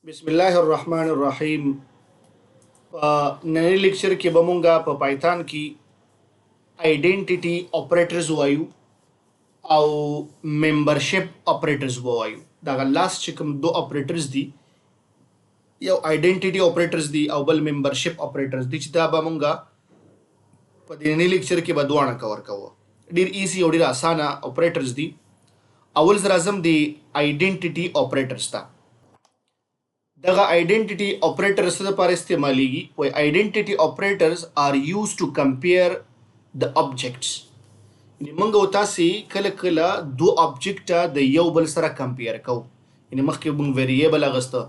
بسم الله الرحمن الرحیم. په نننی لیکچر کې به مونږه په پایتان کې آیډنټیټي اپریټرز وایو او ممبرشپ اپریټرز وایو. دغه لاس چې کوم دو اپریټرز دي، یو آیډنټیټي اپریټرز دي او بل ممبرشپ اپریټرز دي، چې دا به مونږه په نننی لیکچر کې به دواړه کور کوو. ډیر ایزي او ډیر اسانه اپریټرز دي. اول زه راځم د آیډنټیټي اپریټرز ته. دغه آیډنټیټي اپریټر څه لپاره استعمالیږي؟ وایي آیډنټیټي اپریټرز آر یوز ټو کمپیر د آبجیکټس. یعنې موږ او تاسې کله کله دو آبجیکټه د یو بل سره کمپیر کوو. یعنې مخکې موږ ویریبل اخیسته،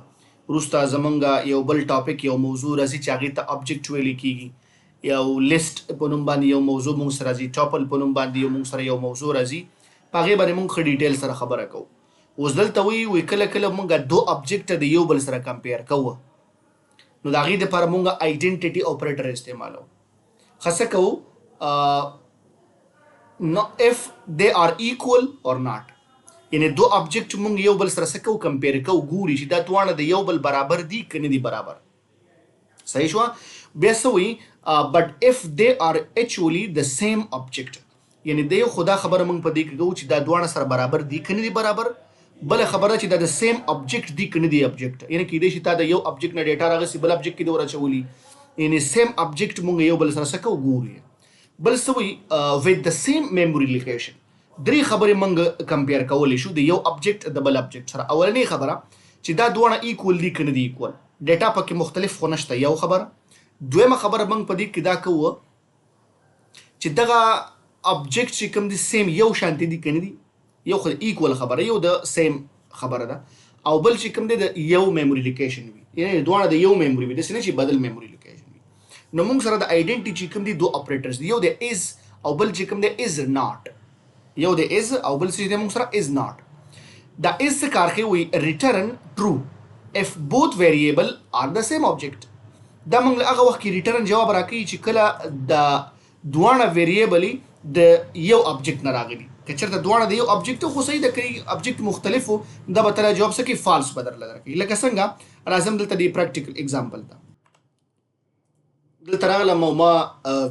وروسته زموږ یو بل ټاپک یو موضوع راځي چې هغې ته آبجیکټ ویلی کېږي. یو لیست په نوم باندې یو موضوع موږ سره راځي، ټاپل په نوم باندې یو موږ سره یو موضوع راځي، په هغې باندې موږ ښه ډیټیل سره خبره کوو. اوس دلته وایي کله کله موږ دو آبجیکټه د یو بل سره کمپیر کوو، نو د هغې دپاره موږ آیډنټیټي اپریټر استعمالوو. ښه څه کوو؟ if they are equal or not. یعنې دو آبجیکټ موږ یو بل سره څه کوو؟ کمپیر کوو، ګوري چې دا دواړه د یو بل برابر دي که نه دي برابر. صحیح شوه؟ بیا څه وایي؟ but if they are actually the same object. یعنې د یو خو دا خبره موږ په دې کې کوو چې دا دواړه سره برابر دي که نه دي برابر. بله خبره چې دا د سیم آبجیکټ دي که نه دي آبجیکټ. یعنې کیدای شي تا د یو آبجیکټ نه ډیټا راغسي بل آبجیکټ کې دې ورچولي. یعنې سیم آبجیکټ موږ یو بل سره څه کوو؟ ګورو. بل څه وایي؟ with the same memory location. درې خبرې موږ کمپیر کولی شو د یو آبجیکټ د بل آبجیکټ سره. اولنۍ خبره چې دا دواړه ایکول دي که نه دي ایکول. ډیټا پکې مختلف خو نشته، یو خبره. دویمه خبره موږ په دې کې دا کوو چې دغه آبجیکټ چې کوم دي سیم یو شانتي دي که نه دي. یو خو ایکول خبره، یو د سیم خبره ده، او بل چې کوم دی د یو میموري لوکیشن وي. یعنې دواړه د یو میموري وي، داسې نه چې بدل میموري لوکیشن وي. نو موږ سره د آیډنټي چې کوم دي دو اپریټرز دي، یو د از او بل چې کوم دی از ناٹ. یو د از او بل چې دی موږ سره از ناٹ. دا از څه کار کوي؟ وایي ریټرن ټرو if both variable are the same object. دا موږ له هغه وخت کې ریټرن جواب راکوي چې کله د دواړه ویریبلې د یو آبجیکټ نه راغلي. که چېرته دواړه د یو آبجیکټ خو صحیح ده، که آبجیکټ مختلف و دا به تله جواب څه کوي؟ فالس به درله درکوي. لکه څنګه راځم دلته د پریکټیکل اگزامپل ته. دلته راغلم او ما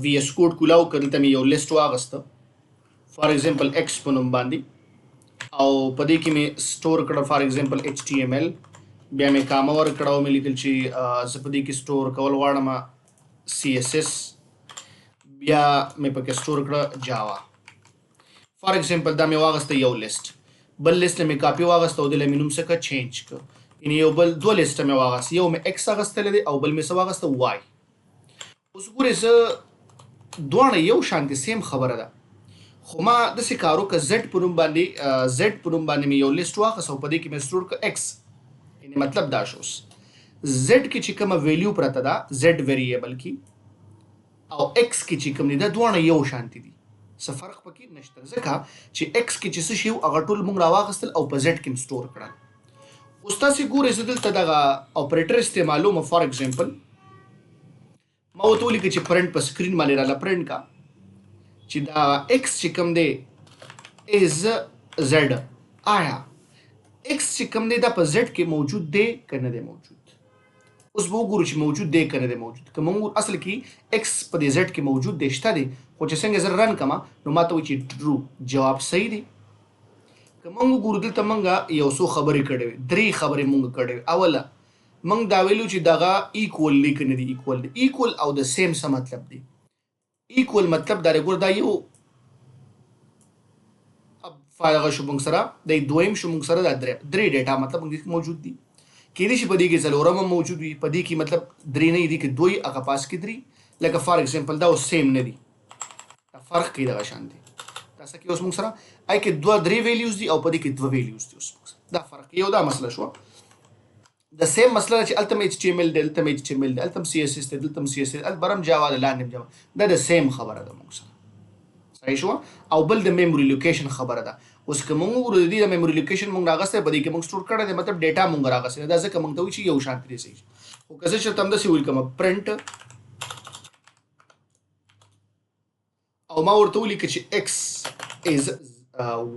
وي ایس کوډ کولاو کړ، دلته مې یو لیست واغسته فار ایگزامپل ایکس په نوم باندې، او په دې کې مې سټور کړه فار ایگزامپل ایچ ټي ایم ایل. بیا مې کامه ورکړه او مې لیکل چې زه په دې کې سټور کول غواړم سی ایس ایس. بیا مې پکې سټور کړه جاوا. فار ایگزامپل دا مې واغسته یو لیست، بل لیست مې کاپي واغسته او دله مې نوم څه کړه؟ چینج کړه. یعنې یو بل دوه لیسته مې واغسته، یو مې ایکس اغستلی دی او بل مې څه واغسته؟ وای. اوس ګورې زه دواړه یو شانتې سیم خبره ده، خو ما داسې کار وکړه زیډ په نوم باندې مې یو لیست واخیست او په دې کې مې سټور کړه ایکس. یعنې مطلب دا شو زیډ کې چې کومه ویلیو پرته ده زیډ ویریبل کې، او ایکس کې چې کوم دي دا دواړه یو شانتې دي، څه فرق پکې نشته. ځکه چې ایکس کې چې څه شي هغه ټول موږ راواخیستل او په زیډ کې مې سټور کړل. اوس تاسې ګورئ زه دلته دغه اپریټر استعمالوم. فار ایگزامپل ما ورته ولیکه چې پرنټ په سکرین باندې راله پرنټ کا چې دا ایکس چې کوم دی از زیډ. آیا ایکس چې کوم دی دا په زیډ کې موجود دی که نه دی موجود؟ اوس به وګورو چې موجود دی که نه دی موجود. که موږ اصل کې ایکس په دې زیډ کې موجود دی، شته دی، خو چې څنګه زه رن کړم نو ما ته وایي چې ټرو، جواب صحیح دی. که موږ وګورو دلته موږ یو څو خبرې کړې وې، درې خبرې موږ کړې وې. اوله موږ دا ویلو چې دغه ایکول دی که نه دی ایکول دی. ایکول او د سیم څه مطلب دی؟ ایکول مطلب دا دی، ګوره دا یو دغه شو موږ سره، د دویم شو موږ سره دا درې ډیټا مطلب موږ موجود دي. کیدای شي په دې کې څلورم هم موجود وي، په دې کې مطلب درې نه دي که دوی هغه پاس کې درې. لکه فار ایگزامپل دا اوس سیم نه دي، دا فرق کوي دغه شان دی. دا څه کوي اوس موږ سره؟ آی کې دوه درې ویلیوز دي او په دې کې دوه ویلیوز دي. اوس موږ سره دا فرق یو دا مسله شوه. د سیم مسله چې هلته م ایچ ټي ایم ایل دی، هلته م ایچ ټي ایم ایل دی، هلته م سی ایس ایس دی، دلته م سی ایس ایس، هلته بر هم جاوا ده، لاندې م جاوا. دا د سیم خبره ده موږ سره. صحیح شوه؟ او بل د میموري لوکیشن خبره ده. اوس که موږ وګورو د دې د میموري لوکیشن موږ راغستی، په دې کې موږ سټور کړی دی، مطلب ډیټا موږ راغستی دا ځکه موږ ته وایي چې یو شانتې دی. صحیح. خو که زه چېرته همداسې ولیکم پرنټ او ما ورته ولیکه چې ایکس از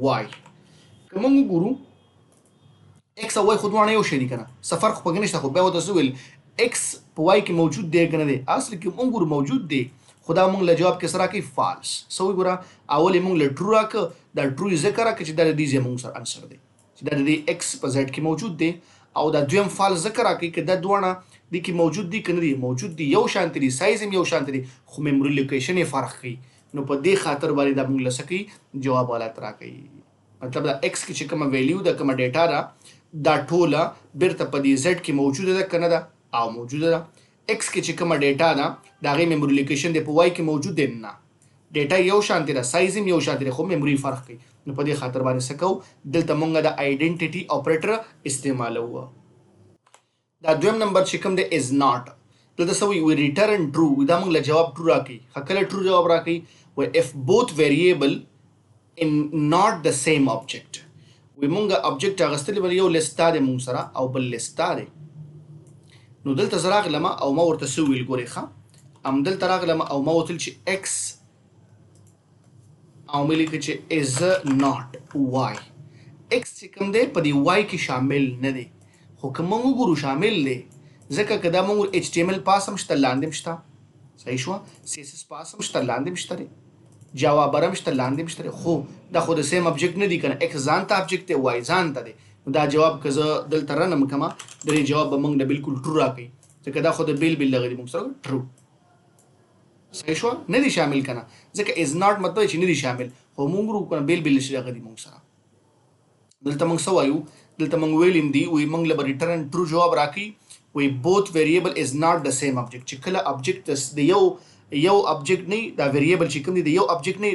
وای، که موږ وګورو x او y خو دواړه یو شی دي کنه، څه فرق پکې نشته. خو بیا ورته څه ویل x په y کې موجود دی که نه دی؟ اصل کې مونږ ګورو موجود دی، خو دا مونږ له جواب کې څه راکوي؟ فالس. څه وایي ګوره، اول یې مونږ له ټرو راکړه، دا ټرو یې ځکه راکړه چې دا د دې ځای مونږ سره انسر دی، چې دا د دې x په زیډ کې موجود دی. او دا دویم فالس ځکه راکوي که دا دواړه دې کې موجود دي که نه دي؟ موجود دي، یو شانتې دي، سایز هم یو شانتې دی، خو میموري لوکیشن یې فرق کوي. نو په دې خاطر باندې دا مونږ له څه کوي؟ جواب حالت راکوي. مطلب دا x کې چې کومه ویلیو ده، کومه ډیټا ده، دا ټوله بیرته په دې زیډ کې موجوده ده که نه ده؟ او موجوده ده. x کې چې کومه ډیټا ده د هغې میموري لوکیشن دی په y کې موجود دی؟ نه، ډیټا یو شانتې ده، سایز هم یو شانتې دی، خو میموري فرق کوي. نو په دې خاطر باندې څه کوو؟ دلته مونږ د آیډنټیټي اپریټر استعمالوو. دا دویم نمبر چې کوم دی از ناٹ، دلته څه وایي؟ ریټرن ټرو، دا مونږ له جواب ټرو راکوي. ښه کله ټرو جواب راکوي؟ وایي اف بوث ویریبل in not the same object. وی مونږه object اغستلی بل یو لیست دا دی مونږ سره او بل لیست دا دی. نو دلته زه راغلم او ما ورته څه وویل ګورې ښه، همدلته راغلم او ما وتل چې x او مې لیکه چې is not y. x چې کوم دی په دې y کې شامل نه دی، خو که مونږ وګورو شامل دی، ځکه که دا مونږ HTML پاس هم شته، لاندې هم شته، صحیح شوه، CSS پاس هم شته، لاندې هم شته دی، جاوا برم شته، لاندې هم شته، خو دا خو د سیم ابجیکټ نه دی کنه. x ځان ته ابجیکټ دی، y ځان ته دی. نو دا جواب که زه دلته رنم کما، د دې جواب به موږ نه بالکل ټرو راکوي، ځکه دا خو د بیل بیل دغه دی مونږ سره ټرو. صحیح شوه، نه دی شامل کنه، ځکه از ناٹ مطلب چې نه دی شامل، خو مونږ ورو کنه بیل بیل شي دغه دی مونږ سره. دلته مونږ څه وایو؟ دلته مونږ ویلیم دي وایي مونږ له به ریټرن ټرو جواب راکوي. وایي بوث ویریبل از ناٹ د سیم ابجیکټ، چې کله ابجیکټ د یو ابجیکټ نه دا ویریبل چې کوم دی د یو ابجیکټ نه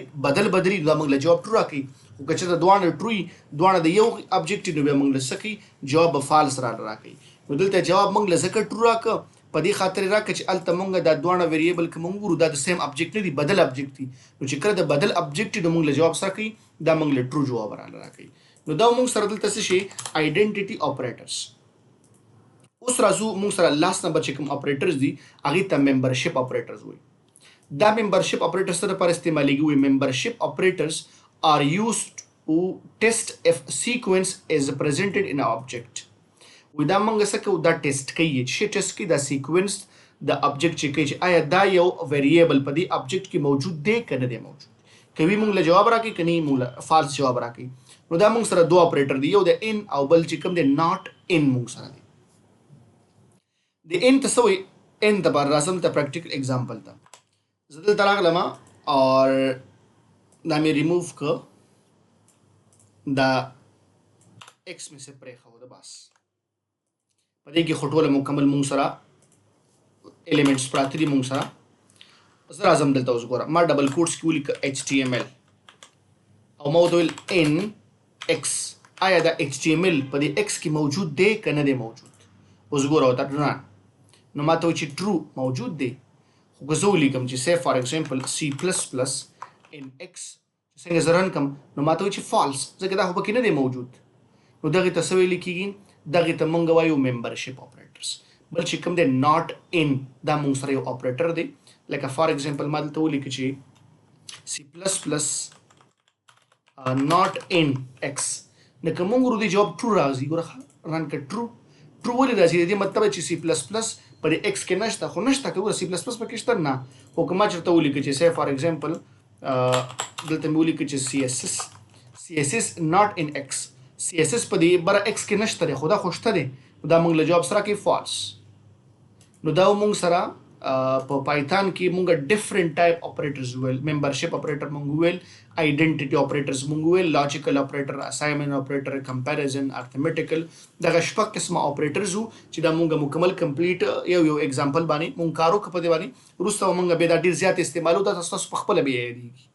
بدلی، دا موږ له جواب ټرو راکوي. خو که چېرته دواړه ټرو وي، دواړه د یو ابجیکټ نو بیا موږ له څه کوي؟ جواب به فالس راکوي. نو دلته جواب موږ له ځکه ټرو راکړه په دې خاطر یې راکړه چې هلته موږ دا دواړه ویریبل که موږ وګورو دا د سیم ابجیکټ نه دي، بدل ابجیکټ دي. نو چې کله د بدل ابجیکټ نو موږ له جواب څه کوي؟ دا موږ له ټرو جواب راکوي. نو دا موږ سره دلته څه شي؟ آیډنټیټي اپریټرز. اوس راځو موږ سره لاست نمبر چې کوم اپریټرز دي هغې ته ممبرشپ اپریټرز وایي. دا ممبرشپ اپریټرز څه لپاره استعمالیږي؟ وایي ممبرشپ اپریټرز are used to test if sequence is presented in an object. وایي دا موږ څه کوو؟ دا ټیسټ کوي، چې ټیسټ کوي دا سیکوینس د ابجیکټ چې کوي چې آیا دا یو ویریبل په دې ابجیکټ کې موجود دی که نه دی موجود. کوي موږ له جواب راکوي، که نه موږ له فالس جواب راکوي. نو دا موږ سره دوه اپریټر دي، یو د ان او بل چې کوم دی ناٹ ان موږ سره دی. د ان ته څه وایي؟ ان ته بار راځم ته پریکټیکل اگزامپل ته. زه دلته راغلم اور دا مې ریموو که دا ایکس مې سے پرېښود، بس په دې کې خو ټوله مکمل مونږ سره ایلیمنټس پراته دي مونږ سره. زه راځم دلته اوس ګوره، ما ډبل کوټس کې ولیکه HTML او ما ورته ویل ان ایکس. آیا دا HTML په دې ایکس کې موجود دی که نه دی موجود؟ اوس ګوره ورته رن، نو ما ته وایي چې ټرو موجود دی. خو که زه ولیکم چې سی فار ایگزامپل C++ ان ایکس، څنګه زه رن کړم نو ما ته وایي چې فالس، ځکه دا خو پکې نه دی موجود. نو دغې ته څه ویلی کېږي؟ دغې ته موږ وایو ممبرشپ اپریټرز. بل چې کوم دی ناٹ ان، دا موږ سره یو اپریټر دی. لکه فار ایگزامپل ما دلته ولیکه چې C++ ناٹ ان ایکس، نو که موږ ورو دې جواب ټرو راځي، ګوره رن کړه ټرو. ټرو ولې راځي؟ د دې مطلب چې C++ په دې ایکس کې نشته، خو نشته که ګوره C++ پکې شته نه. خو که ما چېرته ولیکه چې سی فار ایگزامپل دلته مې ولیکه چې CSS ناٹ ان ایکس، CSS په دې بره ایکس کې نشته دی، خو دا خو شته دی. دا موږ له جواب سره کوي فالس. نو دا موږ سره په پایتان کې موږ ډیفرنٹ ټایپ اپریټرز ویل. ممبرشپ اپریټر موږ ویل، آیډنټیټي اپریټرز موږ ویل، لاجیکل اپریټر، اساینمنت اپریټر، کمپیریزن، ارثمیټیکل. دغه شپږ قسمه اپریټرز وو چې دا موږ مکمل کمپلیټ یو ایگزامپل باندې موږ کار وکړو په دې باندې. وروسته موږ بیا دا ډېر زیات استعمالو، دا تاسو په خپله بیا یادېږي.